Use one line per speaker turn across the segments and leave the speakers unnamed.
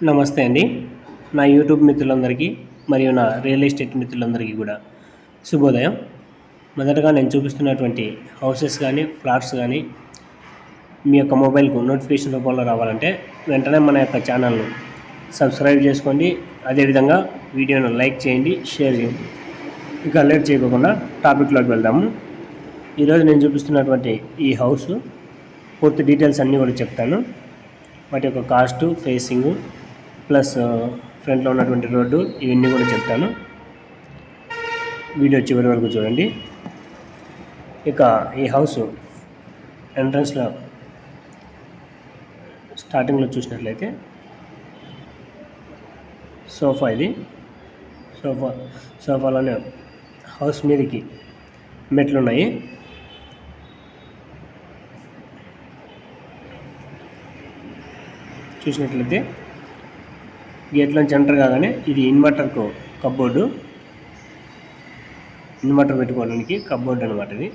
నమస్తే అండి. నా యూట్యూబ్ మిత్రులందరికీ మరియు నా రియల్ ఎస్టేట్ మిత్రులందరికీ కూడా శుభోదయం. మొదటగా నేను చూపిస్తున్నటువంటి హౌసెస్ కానీ, ఫ్లాట్స్ కానీ మీ యొక్క మొబైల్కు నోటిఫికేషన్ రూపంలో రావాలంటే వెంటనే మన యొక్క ఛానల్ను సబ్స్క్రైబ్ చేసుకోండి. అదేవిధంగా వీడియోను లైక్ చేయండి, షేర్ చేయండి. ఇక లేట్ చేయకుండా టాపిక్లోకి వెళ్దాము. ఈరోజు నేను చూపిస్తున్నటువంటి ఈ హౌస్ పూర్తి డీటెయిల్స్ అన్నీ కూడా చెప్తాను. వాటి యొక్క కాస్ట్, ఫేసింగు ప్లస్ ఫ్రంట్లో ఉన్నటువంటి రోడ్డు ఇవన్నీ కూడా చెప్తాను. వీడియో చివరి వరకు చూడండి. ఇక ఈ హౌస్ ఎంట్రన్స్లో స్టార్టింగ్లో చూసినట్లయితే సోఫా, ఇది సోఫాలోనే హౌస్ మీదకి మెట్లు ఉన్నాయి. చూసినట్లయితే గేట్లోంచి ఎంటర్ కాగానే ఇది ఇన్వర్టర్కు కబ్బోర్డు, ఇన్వర్టర్ పెట్టుకోవడానికి కబ్బోర్డు అనమాట ఇది.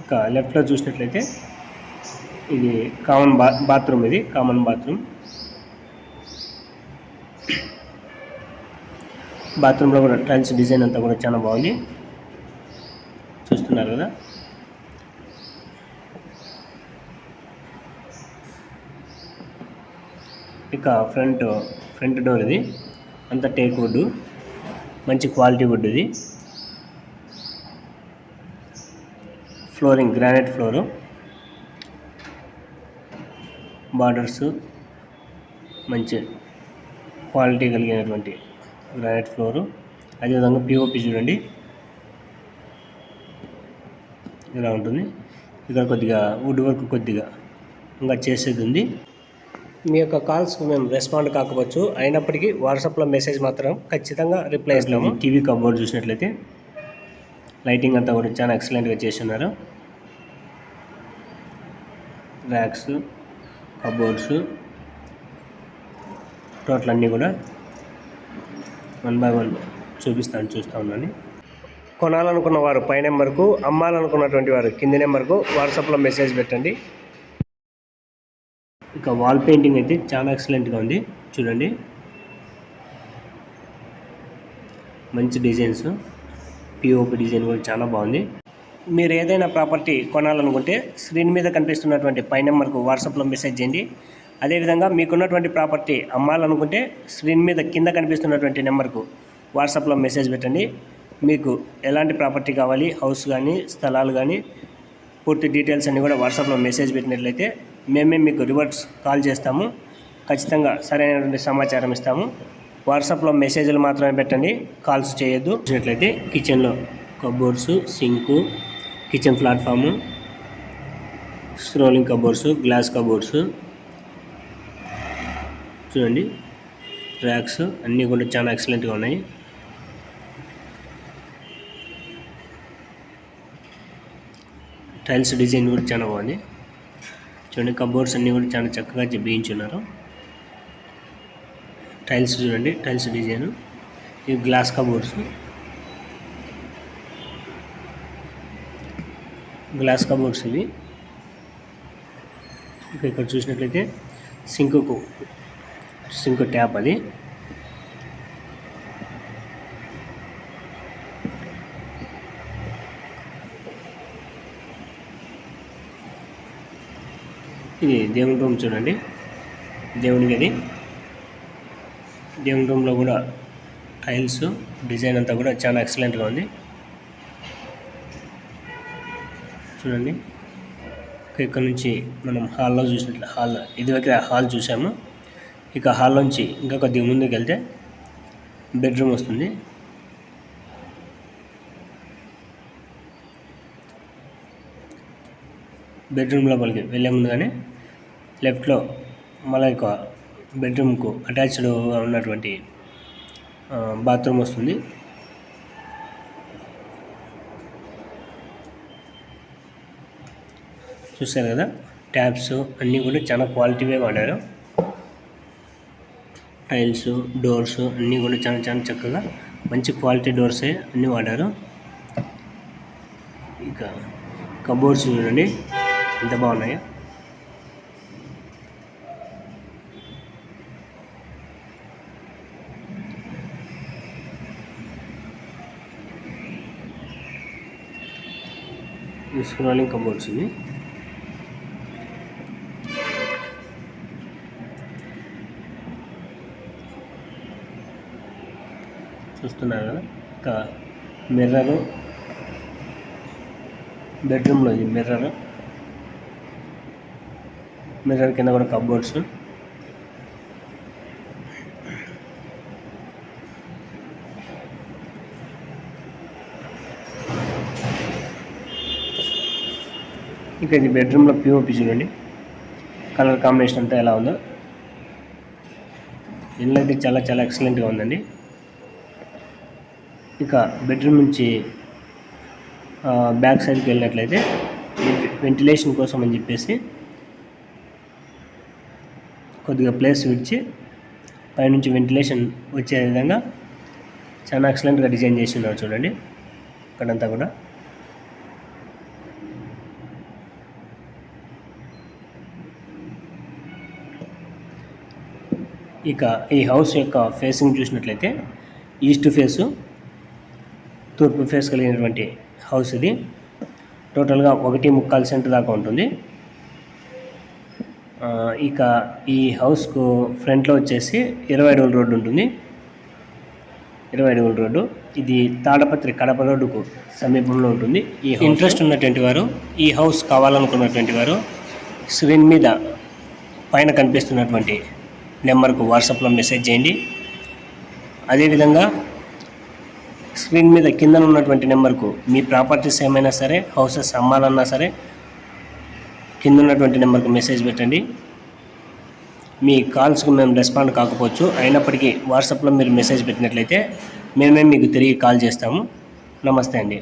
ఇక లెఫ్ట్లో చూసినట్లయితే ఇది కామన్ బాత్రూమ్, ఇది కామన్ బాత్రూమ్. బాత్రూంలో కూడా టైల్స్ డిజైన్ అంతా కూడా చాలా బాగుంది, చూస్తున్నారు కదా. ఇక ఫ్రంట్ డోర్ ఇది అంతా టేక్ వుడ్, మంచి క్వాలిటీ వుడ్ ఇది. ఫ్లోరింగ్ గ్రానైట్ ఫ్లోరు, బార్డర్స్ మంచి క్వాలిటీ కలిగినటువంటి గ్రానైట్ ఫ్లోరు. అదేవిధంగా పిఓపి చూడండి ఇలా ఉంటుంది. ఇక్కడ కొద్దిగా వుడ్ వర్క్ కొద్దిగా ఇంకా చేసేది ఉంది. మీ యొక్క కాల్స్కి మేము రెస్పాండ్ కాకపోవచ్చు, అయినప్పటికీ వాట్సాప్లో మెసేజ్ మాత్రం ఖచ్చితంగా రిప్లై ఇస్తాము. టీవీ కబోర్డ్ చూసినట్లయితే లైటింగ్ అంతా కూడా చాలా ఎక్సలెంట్గా చేసి ఉన్నారు. ర్యాక్స్, కబోర్డ్స్ టోటల్ అన్నీ కూడా 1 by 1 చూస్తూ ఉన్నాను. కొనాలనుకున్న వారు పై నెంబర్కు, అమ్మాలనుకున్నటువంటి వారు కింది నెంబర్కు వాట్సాప్లో మెసేజ్ పెట్టండి. ఇక వాల్ పెయింటింగ్ అయితే చాలా ఎక్సలెంట్గా ఉంది, చూడండి. మంచి డిజైన్స్, పిఓపి డిజైన్ కూడా చాలా బాగుంది. మీరు ఏదైనా ప్రాపర్టీ కొనాలనుకుంటే స్క్రీన్ మీద కనిపిస్తున్నటువంటి పై నెంబర్కు వాట్సాప్లో మెసేజ్ చేయండి. అదేవిధంగా మీకున్నటువంటి ప్రాపర్టీ అమ్మాలనుకుంటే స్క్రీన్ మీద కింద కనిపిస్తున్నటువంటి నెంబర్కు వాట్సాప్లో మెసేజ్ పెట్టండి. మీకు ఎలాంటి ప్రాపర్టీ కావాలి, హౌస్ కానీ స్థలాలు కానీ పూర్తి డీటెయిల్స్ అన్నీ కూడా వాట్సాప్లో మెసేజ్ పెట్టినట్లయితే మేమే మీకు రివర్స్ కాల్ చేస్తాము. ఖచ్చితంగా సరైనటువంటి సమాచారం ఇస్తాము. వాట్సాప్లో మెసేజ్లు మాత్రమే పెట్టండి, కాల్స్ చేయొద్దు. చూసినట్లయితే కిచెన్లో cupboards, sink, kitchen platform, scrolling cupboards, glass cupboards చూడండి. ర్యాక్స్ అన్నీ కూడా చాలా ఎక్సలెంట్గా ఉన్నాయి. టైల్స్ డిజైన్ కూడా చాలా బాగుంది, చూడండి. కబోర్డ్స్ అన్నీ కూడా చాలా చక్కగా బిగించున్నారు. టైల్స్ చూడండి, టైల్స్ డిజైన్. ఇవి గ్లాస్ కబోర్డ్స్, ఇవి. ఇక్కడ చూసినట్లయితే సింక్ ట్యాప్, అది. ఇది దేవుని రూమ్ చూడండి, దేవుని గది. దేవుని రూమ్లో కూడా టైల్స్ డిజైన్ అంతా కూడా చాలా ఎక్సలెంట్గా ఉంది, చూడండి. ఇక్కడ నుంచి మనం హాల్లో చూసినట్లు, ఇదివరకు హాల్ చూసాము. ఇక హాల్లోంచి ఇంకా కొద్దిగా ముందుకు వెళ్తే బెడ్రూమ్ వస్తుంది. బెడ్రూమ్ లోపలికి వెళ్ళే ముందుగానే లెఫ్ట్లో మళ్ళీ ఒక బెడ్రూమ్కు అటాచ్డ్గా ఉన్నటువంటి బాత్రూమ్ వస్తుంది. చూస్తారు కదా, ట్యాప్స్ అన్నీ కూడా చాలా క్వాలిటీవే వాడారు. టైల్స్, డోర్స్ అన్నీ కూడా చాలా చాలా చక్కగా మంచి క్వాలిటీ డోర్సే అన్నీ వాడారు. ఇక కబోర్డ్స్ చూడండి ఎంత బాగున్నాయో. స్క్రోలింగ్ కబోర్డ్స్ ఇవి. చూస్తున్నారు కదా. ఇంకా మిర్రరు, బెడ్రూమ్లో ఇది మిర్రర్ కింద కూడా కబోర్డ్స్. ఇక ఇది బెడ్రూమ్లో పిఓపి చూడండి, కలర్ కాంబినేషన్ అంతా ఎలా ఉందో. ఇల్లు అయితే చాలా చాలా ఎక్సలెంట్గా ఉందండి. ఇక బెడ్రూమ్ నుంచి బ్యాక్ సైడ్కి వెళ్ళినట్లయితే వెంటిలేషన్ కోసం అని చెప్పేసి కొద్దిగా ప్లేస్ విడిచి పైనుంచి వెంటిలేషన్ వచ్చే విధంగా చాలా ఎక్సలెంట్గా డిజైన్ చేసి ఉన్నారు చూడండి ఇక్కడంతా కూడా. ఇక ఈ హౌస్ యొక్క ఫేసింగ్ చూసినట్లయితే ఈస్ట్ ఫేసు, తూర్పు ఫేస్ కలిగినటువంటి హౌస్ ఇది. టోటల్గా 1.25 సెంట్ దాకా ఉంటుంది. ఇక ఈ హౌస్కు ఫ్రంట్లో వచ్చేసి 20 అడుగుల రోడ్డు ఉంటుంది. 20 అడుగుల రోడ్డు ఇది తాడపత్రి కడప రోడ్డుకు సమీపంలో ఉంటుంది. ఈ ఇంట్రెస్ట్ ఉన్నటువంటి వారు, ఈ హౌస్ కావాలనుకున్నటువంటి వారు స్క్రీన్ మీద పైన కనిపిస్తున్నటువంటి నెంబర్కు వాట్సాప్లో మెసేజ్ చేయండి. అదేవిధంగా స్క్రీన్ మీద కింద ఉన్నటువంటి నెంబర్కు మీ ప్రాపర్టీస్ ఏమైనా సరే, హౌసెస్ అమ్మాలన్నా సరే కింద ఉన్నటువంటి నెంబర్కు మెసేజ్ పెట్టండి. మీ కాల్స్కు మేము రెస్పాండ్ కాకపోవచ్చు, అయినప్పటికీ వాట్సాప్లో మీరు మెసేజ్ పెట్టినట్లయితే మేమే మీకు తిరిగి కాల్ చేస్తాము. నమస్తే అండి.